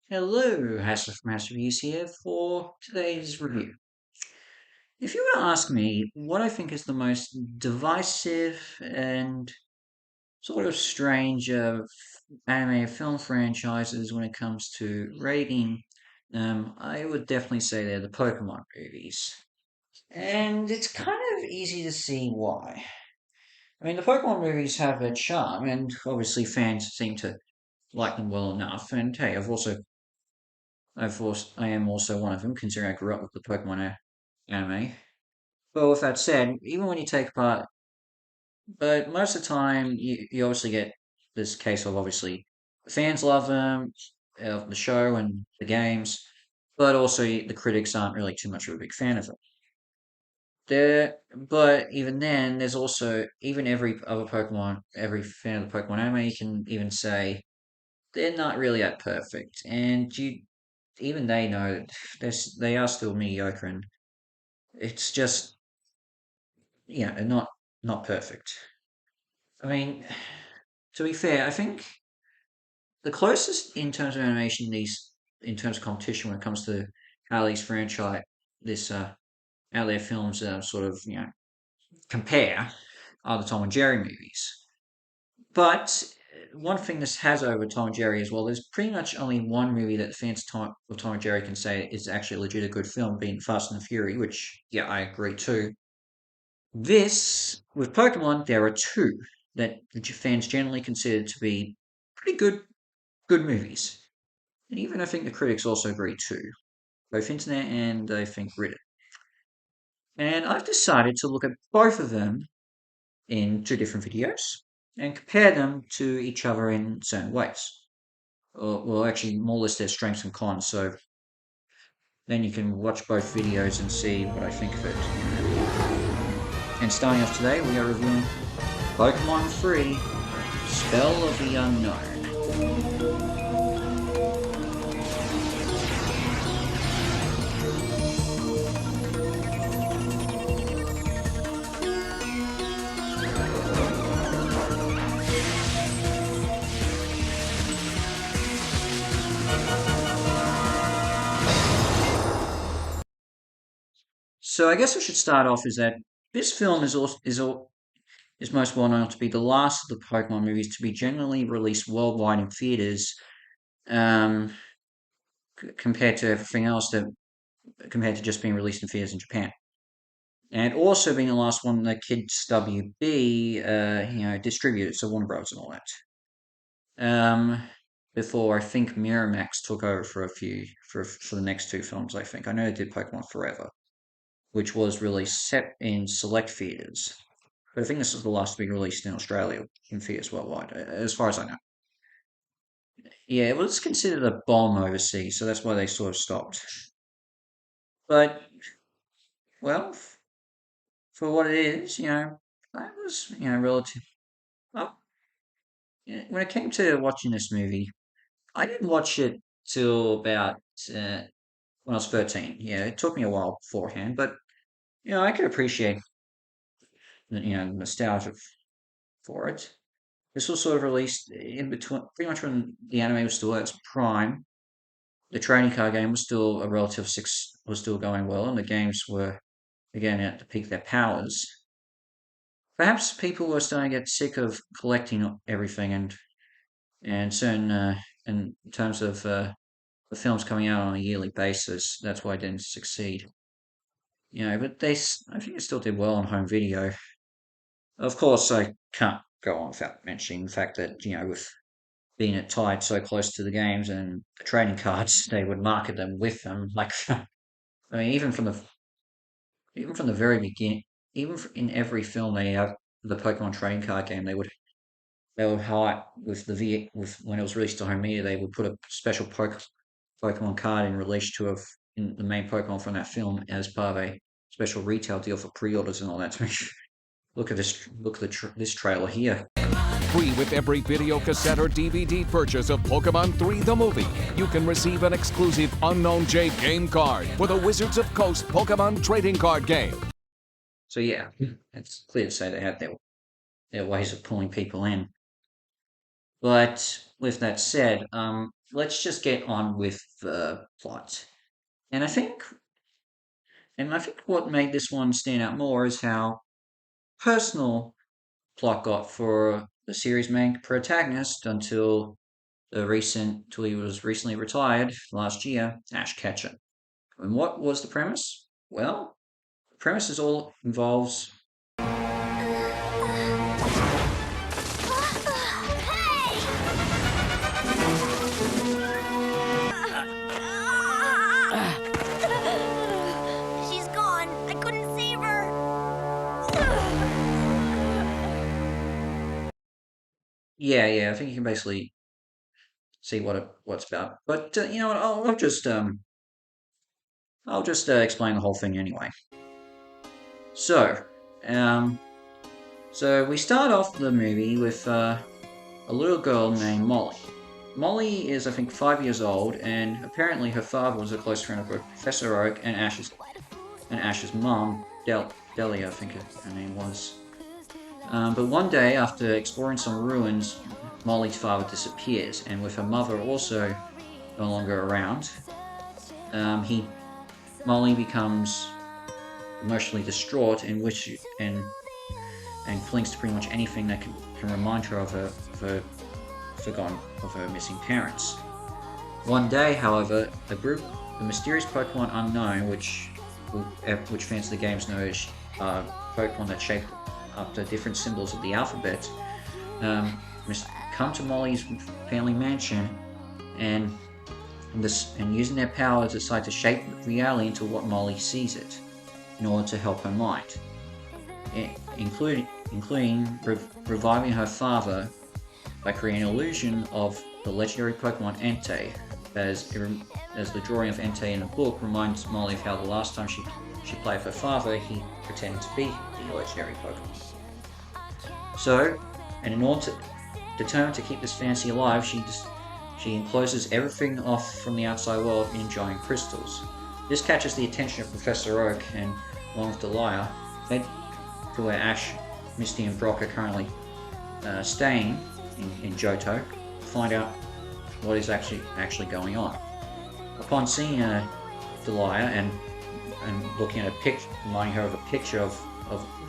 Hello, Hassel from House Reviews here for today's review. If you were to ask me what I think is the most divisive and sort of strange of anime film franchises when it comes to rating, I would definitely say they're the Pokemon movies. And it's kind of easy to see why. I mean, the Pokemon movies have their charm, and obviously fans seem to like them well enough. And hey, I am also one of them, considering I grew up with the anime. But with that said, even when you take apart, but most of the time, you obviously get this case of obviously the fans love them, of the show and the games, but also the critics aren't really too much of a big fan of them. But even then, there's also even every fan of the Pokemon anime, you can even say they're not really that perfect, and even they know they are still mediocre, and it's just not perfect. I mean, to be fair, I think the closest in terms of animation, these in terms of competition when it comes to how these franchise this how their films sort of compare are the Tom and Jerry movies. But one thing this has over Tom and Jerry as well, there's pretty much only one movie that the fans of Tom and Jerry can say is actually legit a good film, being Fast and the Fury, which yeah, I agree too. This, with Pokemon, there are two that the fans generally consider to be pretty good movies. And even I think the critics also agree too, both internet and I think Reddit. And I've decided to look at both of them in two different videos and compare them to each other in certain ways. Well, actually, more or less their strengths and cons. So then you can watch both videos and see what I think of it. And starting off today, we are reviewing Pokemon 3 Spell of the Unknown. So I guess I should start off is that this film is most well known to be the last of the Pokemon movies to be generally released worldwide in theaters, um, compared to everything else that compared to just being released in theaters in Japan, and also being the last one that Kids WB distributed, so Warner Bros. And all that. Before I think Miramax took over for for the next two films. I think I know they did Pokemon Forever, which was released set in select theaters. But I think this is the last to be released in Australia in theaters worldwide, as far as I know. Yeah, it was considered a bomb overseas, so that's why they sort of stopped. But well, for what it is, that was relative. Well, when it came to watching this movie, I didn't watch it till about when I was 13. Yeah, it took me a while beforehand, but I could appreciate nostalgia for it. This was sort of released in between, pretty much when the anime was still at its prime. The trading card game was still a relative six was still going well, and the games were again at the peak of their powers. Perhaps people were starting to get sick of collecting everything, and certain in terms of the films coming out on a yearly basis, that's why it didn't succeed. But I think it still did well on home video. Of course, I can't go on without mentioning the fact that with being it tied so close to the games and the trading cards, they would market them with them. Like, I mean, even from the very beginning, in every film they have the Pokemon trading card game, they would highlight with when it was released to home media, they would put a special Pokemon card in relation to in the main Pokemon from that film as part of a special retail deal for pre-orders and all that. Look at this! Look at this trailer here. Free with every video cassette or DVD purchase of Pokemon 3 the movie. You can receive an exclusive Unknown J game card for the Wizards of Coast Pokemon trading card game. So yeah, it's clear to say they have their ways of pulling people in. But with that said, let's just get on with the plot. And I think, and I think what made this one stand out more is how personal plot got for the series' main protagonist till he was recently retired last year, Ash Ketchum. And what was the premise? Well, the premise is all involves She's gone. I couldn't save her. yeah. I think you can basically see what's about. But you know what? I'll just explain the whole thing anyway. So, um, so we start off the movie with a little girl named Molly. Molly is, I think, 5 years old, and apparently her father was a close friend of both Professor Oak and Ash's mom, Delia, I think her name was. But one day, after exploring some ruins, Molly's father disappears, and with her mother also no longer around, Molly becomes emotionally distraught, and clings to pretty much anything that can remind her of her missing parents. One day, however, the mysterious Pokemon Unknown, which fans of the games know as Pokemon that shaped after different symbols of the alphabet, come to Molly's family mansion, and using their power decide to shape reality into what Molly sees it, in order to help her mind, including reviving her father by creating an illusion of the legendary Pokemon Entei, as the drawing of Entei in the book reminds Molly of how the last time she played with her father, he pretended to be the legendary Pokemon. So, and in order determined to keep this fantasy alive, she encloses everything off from the outside world in giant crystals. This catches the attention of Professor Oak, and along with Delia, head to where Ash, Misty, and Brock are currently staying in Johto to find out what is actually going on. Upon seeing Delia and looking at a picture, reminding her of a picture of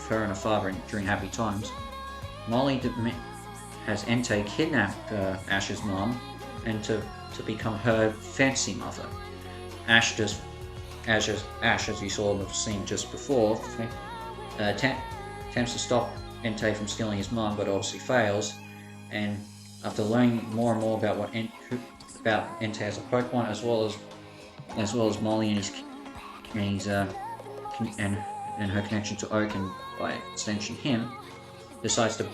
her and her father during happy times, Molly has Entei kidnap Ash's mom and to become her fantasy mother. Ash, as you saw in the scene just before, attempts to stop Entei from stealing his mom, but obviously fails. And after learning more and more about about Entei as a Pokemon, as well as Molly and her connection to Oak, and by extension him, decides to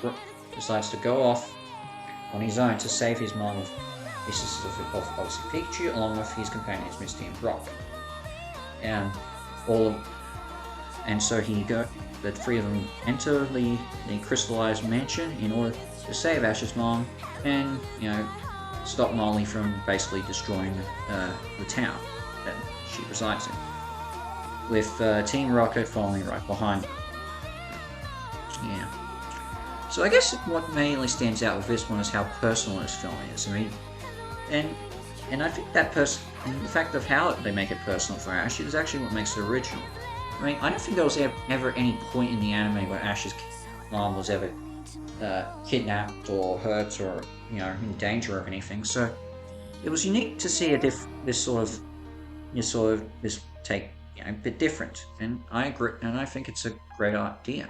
go off on his own to save his mom with the assistance of obviously Pikachu, along with his companions Misty and Brock. And so the three of them enter the crystallized mansion in order to save Ash's mom and, stop Molly from basically destroying the town that she resides in, with Team Rocket following right behind them. Yeah. So I guess what mainly stands out with this one is how personal this film is. I mean, and I think the fact of how they make it personal for Ash is actually what makes it original. I mean, I don't think there was ever any point in the anime where Ash's mom was ever kidnapped or hurt or in danger of anything. So it was unique to see this take a bit different, and I agree, and I think it's a great idea.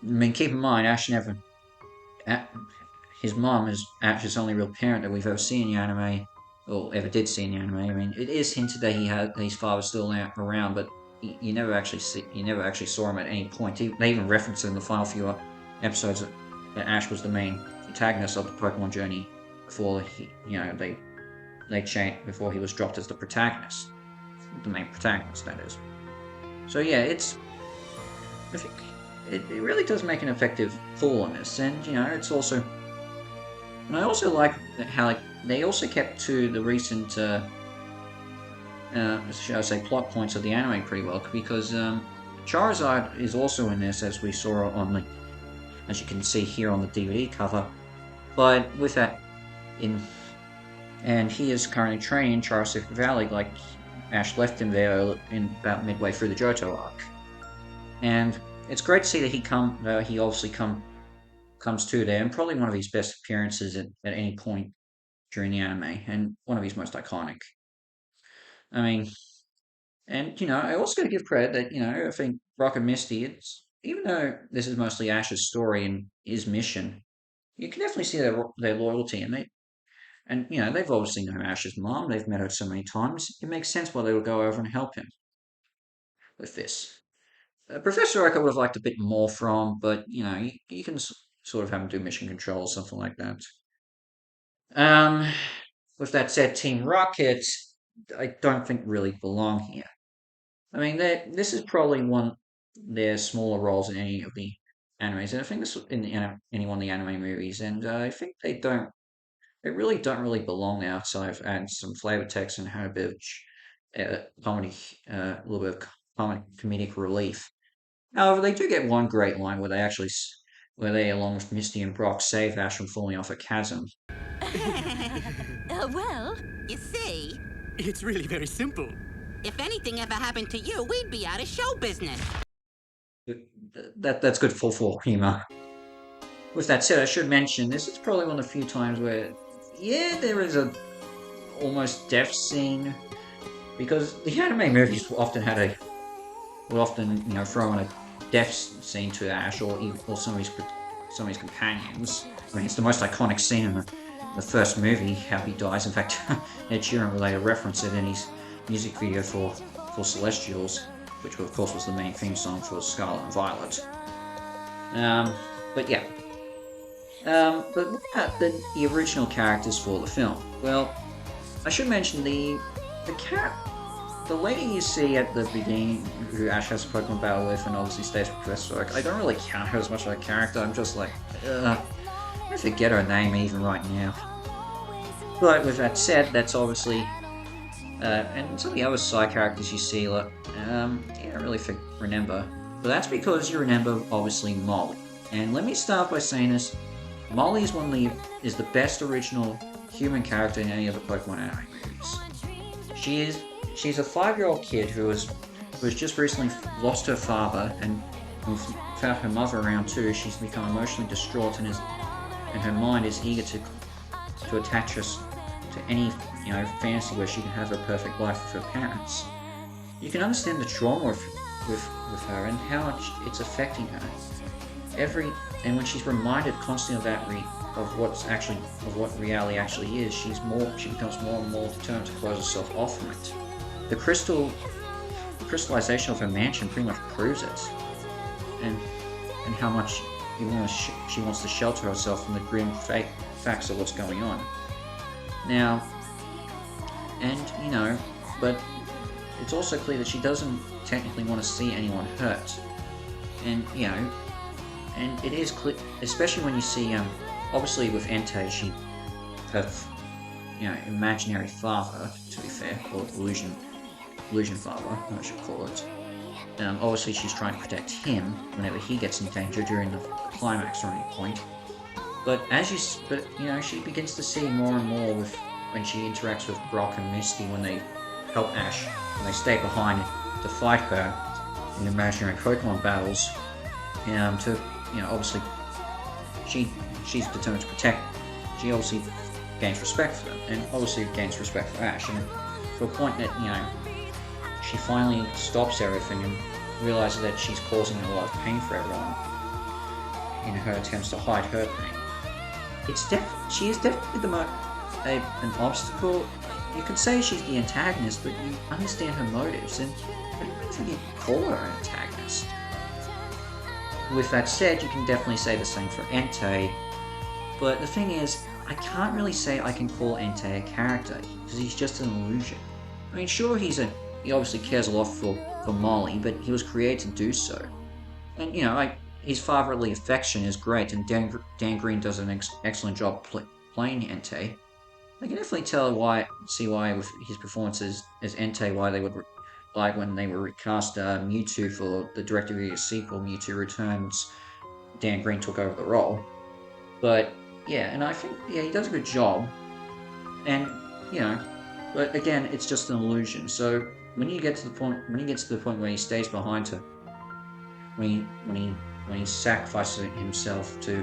I mean, keep in mind, his mom is Ash's only real parent that we've ever seen in the anime, or ever did see in the anime. I mean, it is hinted that his father's still around, but you never actually saw him at any point. They even referenced it in the final few episodes that Ash was the main protagonist of the Pokemon journey before before he was dropped as the main protagonist, that is. So yeah, I think it really does make an effective pull on this, and it's also, and I also like how they also kept to the recent shall I say plot points of the anime pretty well, because Charizard is also in this, as we saw as you can see here on the DVD cover. But with that and he is currently training in Charosik Valley, like Ash left him there in about midway through the Johto arc. And it's great to see that he obviously comes to there, and probably one of his best appearances at any point during the anime, and one of his most iconic. I mean, and I also got to give credit that I think Rock and Misty, it's even though this is mostly Ash's story and his mission, you can definitely see their loyalty, and they've obviously known Ash's mom. They've met her so many times. It makes sense why they would go over and help him with this. Professor Oak I would have liked a bit more from, but you can sort of have him do mission control or something like that. Um, with that said, Team Rocket, I don't think really belong here. I mean, this is probably one of their smaller roles in any of the animes, and I think this in any one of the anime movies, and I think they really don't really belong there. So I've added some flavor text and had a bit of comedy, a little bit of comedic relief. However, they do get one great line where they, along with Misty and Brock, save Ash from falling off a chasm. Well, you see, It's really very simple. If anything ever happened to you, we'd be out of show business. That's good for humor. With that said, I should mention this is probably one of the few times where, yeah, there is a almost death scene, because the anime movies would often throw in a death scene to Ash or some of his companions. I mean, it's the most iconic scene in the first movie, how he dies. In fact, Ed Sheeran will later reference it in his music video for Celestials, which of course was the main theme song for Scarlet and Violet. But yeah. But what about the original characters for the film? Well, I should mention the lady you see at the beginning, who Ash has a Pokemon battle with, and obviously stays with Professor Oak. I don't really count her as much of a character. I'm just like, I forget her name even right now. But with that said, that's obviously, and some of the other side characters you see, you don't really remember. But that's because you remember, obviously, Molly. And let me start by saying this: Molly is is the best original human character in any of the Pokemon anime movies. She's a 5-year-old kid who has just recently lost her father, and without her mother around too, she's become emotionally distraught, and her mind is eager to attach us to any fantasy where she can have a perfect life with her parents. You can understand the trauma with her and how much it's affecting her. And when she's reminded constantly of what reality actually is, she becomes more and more determined to close herself off from it. The crystallization of her mansion pretty much proves it, and how much she wants to shelter herself from the grim facts of what's going on. Now, but it's also clear that she doesn't technically want to see anyone hurt, and and it is clear, especially when you see obviously with Entei, her imaginary father, to be fair, or illusion father, I should call it. Obviously, she's trying to protect him whenever he gets in danger during the climax or any point. But she begins to see more and more when she interacts with Brock and Misty when they help Ash, when they stay behind to fight her in imaginary Pokemon battles. Obviously, she's determined to protect. She obviously gains respect for them, and obviously gains respect for Ash, and to a point that she finally stops everything and realizes that she's causing a lot of pain for everyone in her attempts to hide her pain. She is definitely an obstacle. You could say she's the antagonist, but you understand her motives, and I don't really think you can call her an antagonist. With that said, you can definitely say the same for Entei, but the thing is, I can't really say I can call Entei a character, because he's just an illusion. I mean, sure, he obviously cares a lot for Molly, but he was created to do so. And, his fatherly affection is great, and Dan Green does an excellent job playing Entei. I can definitely see why with his performances as Entei, why they would like when they were recast Mewtwo for the direct-to-video sequel, Mewtwo Returns, Dan Green took over the role. But, yeah, and I think he does a good job. And but again, it's just an illusion. So when he gets to the point where he stays behind her, when he sacrifices himself to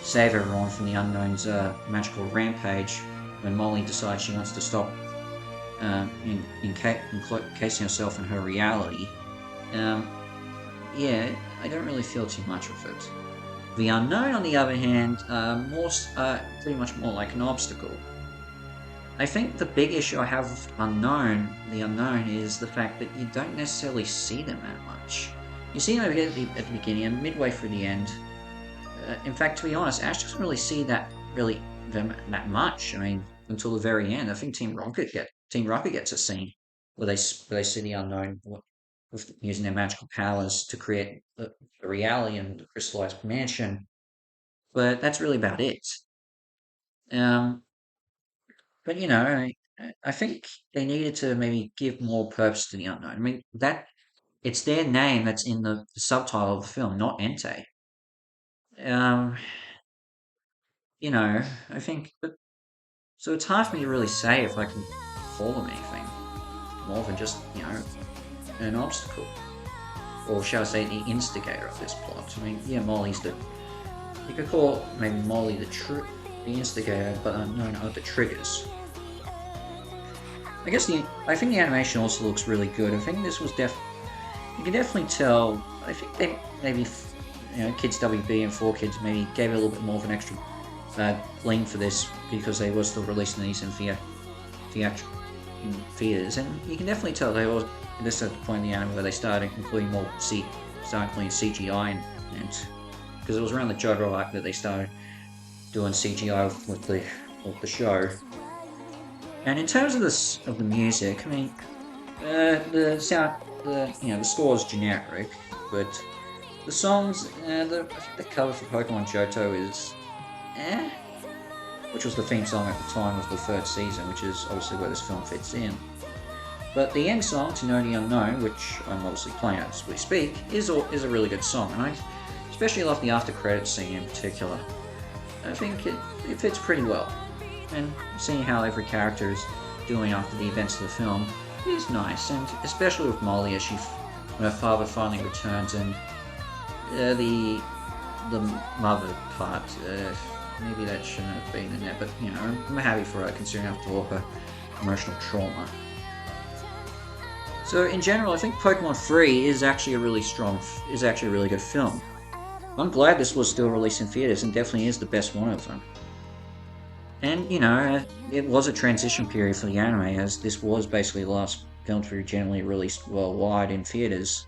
save everyone from the unknown's magical rampage, when Molly decides she wants to stop encasing herself in her reality, yeah, I don't really feel too much of it. The unknown, on the other hand, pretty much more like an obstacle. I think the big issue I have with the unknown, is the fact that you don't necessarily see them that much. You see them at the beginning and midway through the end. In fact, to be honest, Ash doesn't really see them that much. I mean, until the very end. I think Team Rocket gets a scene where they see the unknown with using their magical powers to create the reality and the crystallized mansion. But that's really about it. But I think they needed to maybe give more purpose to the unknown. I mean, it's their name that's in the subtitle of the film, not Entei. I think, so it's hard for me to really say if I can call them anything more than just, an obstacle, or shall I say, the instigator of this plot. I mean, yeah, you could call maybe Molly the instigator, but unknown are the triggers. I think the animation also looks really good. I think this was you can definitely tell. I think they maybe, Kids WB and 4Kids maybe gave it a little bit more of an extra bling for this, because they were still releasing these in theaters, and you can definitely tell they were this at the point in the anime where they started including CGI in it, because it was around the JoJo arc that they started doing CGI with the show. And in terms of the music, I mean, the score is generic, but the songs, I think the cover for Pokemon Johto is, which was the theme song at the time of the third season, which is obviously where this film fits in. But the end song, To Know the Unknown, which I'm obviously playing as we speak, is a really good song, and I especially love the after credits scene in particular. I think it fits pretty well, and seeing how every character is doing after the events of the film is nice, and especially with Molly as when her father finally returns, and the mother part, maybe that shouldn't have been in there, but I'm happy for her considering after all her emotional trauma. So in general, I think Pokemon 3 is actually a really good film. I'm glad this was still released in theaters, and definitely is the best one of them. And it was a transition period for the anime, as this was basically the last film to be generally released worldwide in theaters.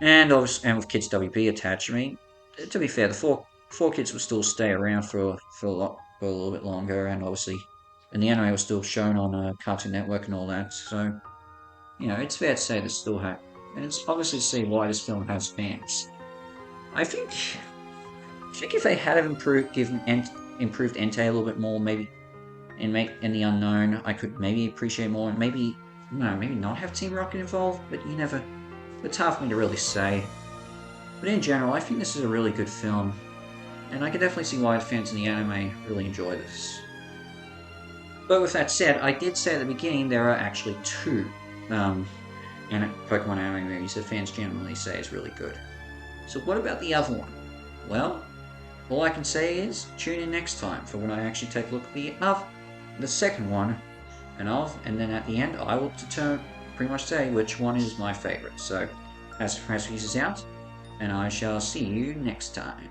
And with Kids WB attached. I mean, to be fair, the 4Kids would still stay around for a little bit longer, and the anime was still shown on Cartoon Network and all that. So, it's fair to say this still happened, and it's obviously to see why this film has fans. I think if they had improved Entei a little bit more, maybe, and the unknown, I could maybe appreciate more, and maybe not have Team Rocket involved. But it's hard for me to really say. But in general, I think this is a really good film, and I can definitely see why the fans in the anime really enjoy this. But with that said, I did say at the beginning there are actually two Pokemon anime movies that fans generally say is really good. So what about the other one? Well, all I can say is tune in next time for when I actually take a look at the second one, and then at the end I will pretty much say which one is my favourite. So, as Francis is out, and I shall see you next time.